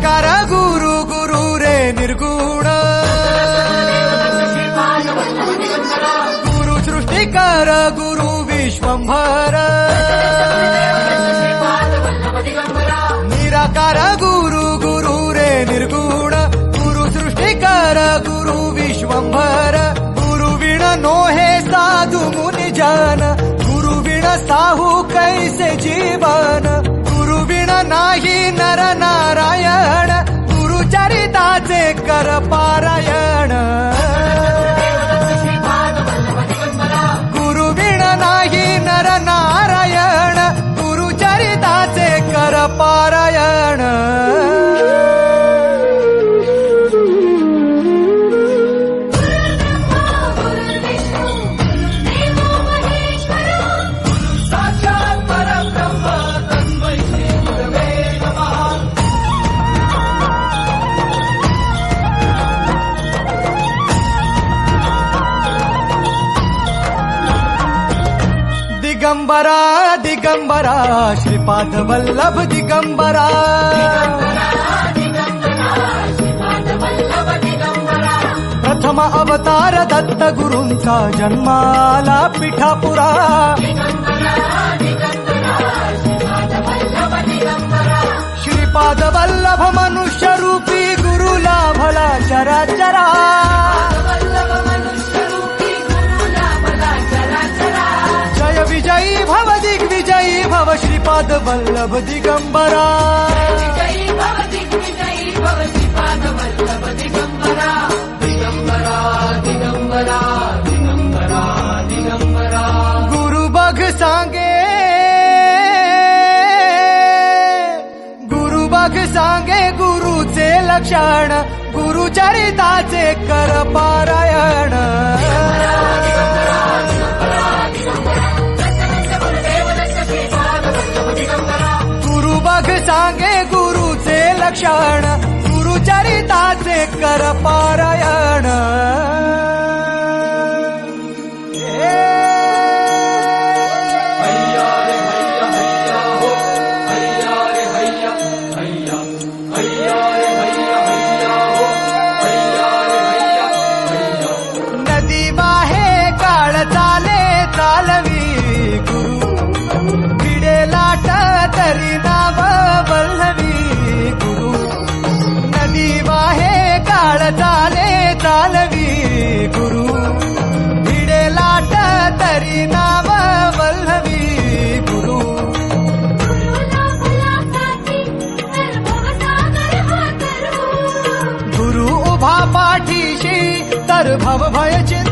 निराकार गुरु गुरु रे निर्गुण गुरु सृष्टिकर गुरु विश्वंभर निराकार गुरु गुरु रे निर्गुण गुरु सृष्टिकर गुरु विश्वंभर गुरु विण नोहे साधु मुनि जन गुरु विण साहू कैसे जीवन गुरु विण नाही नर नारायण गुरु चरिताचे कर पारायण गुरु विण नाही नर नारायण गुरु चरिताचे कर पारायण दिगंबरा दिगंबरा श्रीपाद वल्लभ दिगंबरा प्रथम अवतार दत्त गुरूंचा जन्माला पिठापुरा श्रीपाद वल्लभ मनुष्य रूपी गुरु लाभला चराचरा जय विजयी भव दिग्विजयी भव श्रीपाद वल्लभ दिगंबरा गुरु बघ सांगे गुरु बघ सांगे गुरुचे लक्षण गुरु चरिताचे कर पारायण गुरु बघ सांगे गुरुचे लक्षण गुरु चरिताचे कर पारायण नदी वाहे काळ चाले चालवी गुरु भिडे लाट तरी नाव वल्लवी गुरु नदी वाहे काळ चाले चालवी गुरु भिडे लाट तरी नाव वल्लवी गुरु गुरु उभा पाठीशी तर भव भय चिंता